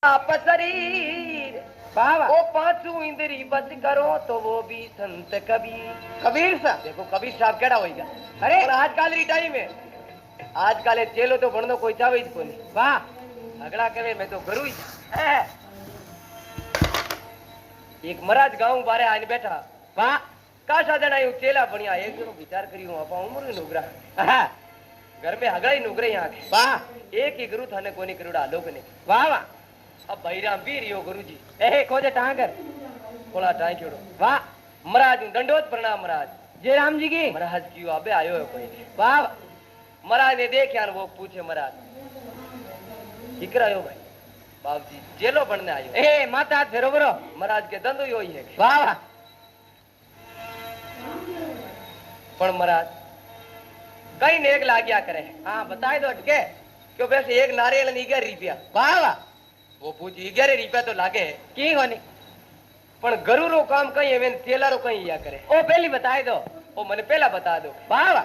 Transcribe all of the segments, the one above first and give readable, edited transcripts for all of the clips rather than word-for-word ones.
आप शरीर वो पांचों इंद्री बच करो तो वो भी संत कबीर। कबीर साहब देखो कबीर साहब केड़ा होएगा। अरे आजकल री टाइम है आजकल चेलो तो बननो कोई चावे ज कोनी। वाह अगला कहे मैं तो करूं ही। एक महाराज गांव बारे आने बैठा। वाह का साधन आयो चेला बनिया एक जनो विचार करियो आपा उम्र नुगरा घर में हगड़ा ही नुगरे यहां के। वाह एक ही गुरु थाने कोनी करुड़ा लोग ने। वाह वाह अब भाईराम वीर यो गुरुजी ए खोजे टांगर कोला टाई छोड़ो। वाह महाराज दंडोत प्रणाम महाराज। जय राम जी की। महाराज की अबे आयो है कोई। वाह महाराज ने देखा वो पूछे महाराज इकरा आयो भाई बाप जी जेलो बनने आयो। ए माता हाथ फेरो बरो महाराज के दंडो यो ही है। वाह वाह पण महाराज कई नेक लाग्या करे। हाँ बताए दो अटके क्यों वैसे एक नारियल नहीं 11 रुपया। वाह वाह वो पूछी 11 रुपया तो लागे की होनी पण गरु रो काम कई है चेला रो कई या करे। ओ पहली बताए दो ओ मने पहला बता दो। वाह वाह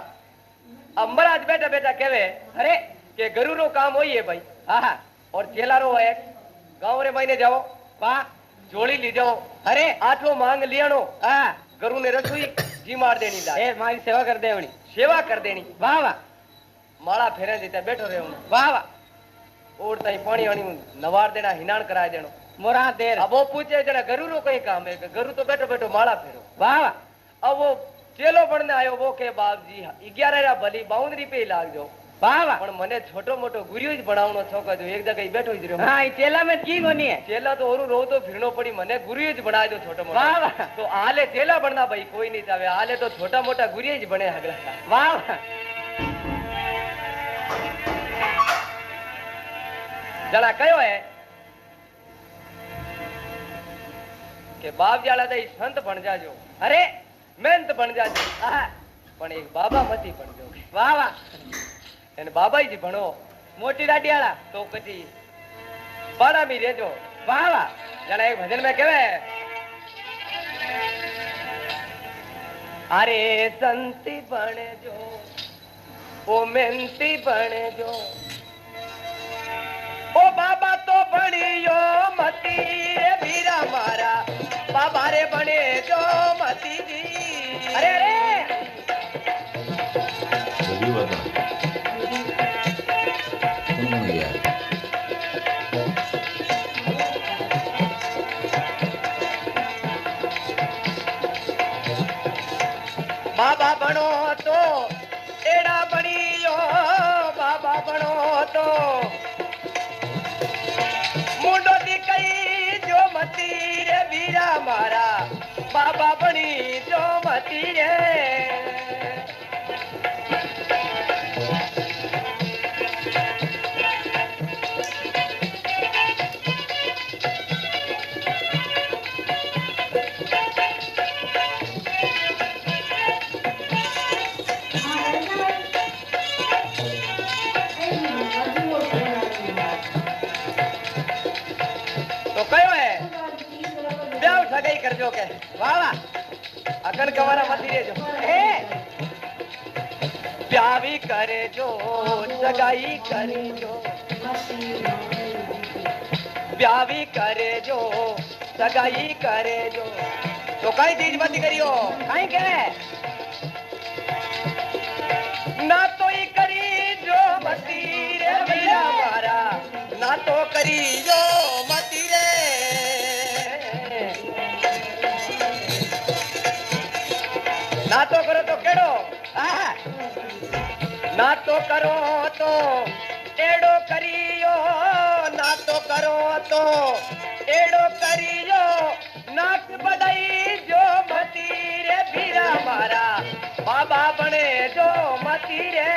अब महाराज बैठा बैठा कहवे अरे के गरु रो काम होई है भाई। हाँ और चेला रो है गांव रे महीने जाओ। वाह जोड़ी ली जाओ। अरे आठो मांग लियानो। हाँ गरु ने रसोई जी मार देनी ला ए मारी सेवा कर देवनी सेवा कर देनी। वाह वाह माला फेरे देता बैठो रहे। वाह वाह और तई पानी वाणी नवार देना हिनान कराए देनो मोरा देर। अब वो पूछे जरा गरु रो कई काम है गरु तो बैठो बैठो माला फेरो। वाह वाह अब वो चेलो बनने आयो वो के बाप जी 11 रा भली 52 रुपये लाग जो। वाह वाह पण मने छोटो मोटो गुरियो ज बनावनो छोका जो एक जगह बैठो ज रहो। हां ई चेला में की कोनी है चेला तो ओरू रो तो फिरनो पड़ी मने गुरियो ज बना दो छोटो मोटो। वाह वाह तो आले चेला बनना भाई कोई नहीं चावे आले तो छोटा मोटा गुरियो ज बने हगला। वाह वाह जड़ा कयो है के बाप जाला दे संत बन जाजो। अरे मेहनत बन जाजो पण एक बाबा मती बन जो। वाह वाह एने बाबा जी भणो मोटी दाढ़ीवाला तो कटी पाड़ा में रेजो। वाह वाह जड़ा एक भजन में कहवे अरे संती बने जो ओ मेहनती बने जो ओ बाबा तो बनियो मती रे भीरा मारा बाबा रे बने जो मती जी। अरे अरे बाबा बनो तो एड़ा बनियो बाबा बनो तो मुंडो दी कई जो मती रे वीरा मारा बाबा बनी जो मती रे। सगाई कर जो के। वाह वाह अकन कवारा मती रे जो ब्याह भी करे जो सगाई करे जो ब्याह भी करे जो सगाई करे जो तो कई चीज मत करियो कहीं के ना तो ही करी जो मती रे भैया मारा ना तो करी जो मती रे ना तो करो तो केड़ो ना तो करो तो एड़ो करियो ना तो करो तो एड़ो करियो नाक बड़ाई जो मती रे भीरा मारा बाबा बने जो मती रे।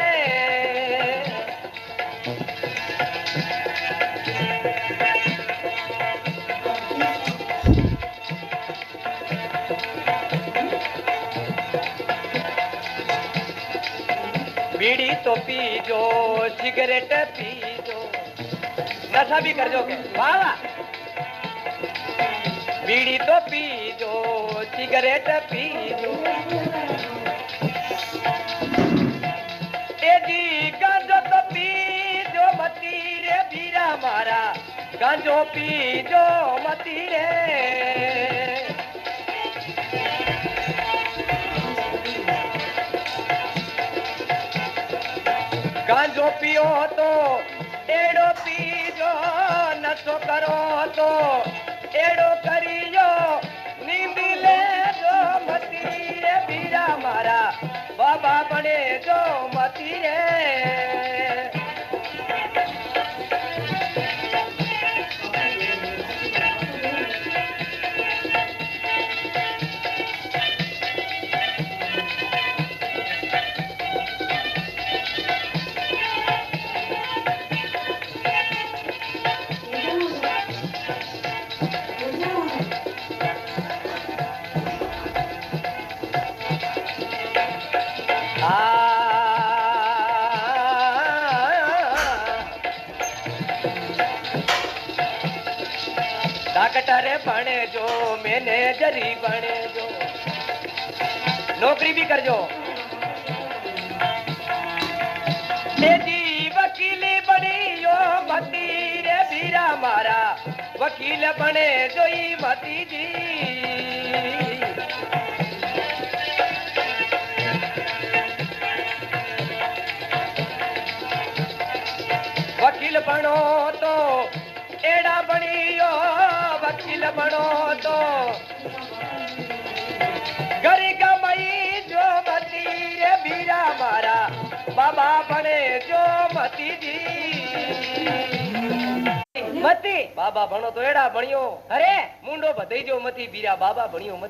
बीड़ी तो पीजो सिगरेट पीजो नशा भी कर जो के। वाह वाह बीड़ी तो पीजो सिगरेट पीजो ए जी गांजो तो पीजो मती रे भीरा मारा गांजो पी जो मती रे गांजो पियो तो एड़ो पीजो नशो करो तो एड़ो करियो नींद ले जो मती रे बीरा मारा बाबा बने जो मती रे डॉक्टर बने जो मैनेजरी बने जो नौकरी भी कर जो जी वकीली बनी यो मती रे बीरा मारा वकील बने जो ई मती जी वकील बनो तो एड़ा बनियो वकील बनो तो गरी कमाई जो मती रे बीरा मारा बाबा बने जो मती जी मती बाबा बनो तो एड़ा बनियो अरे मुंडो बधई जो मती बीरा बाबा बनियो मती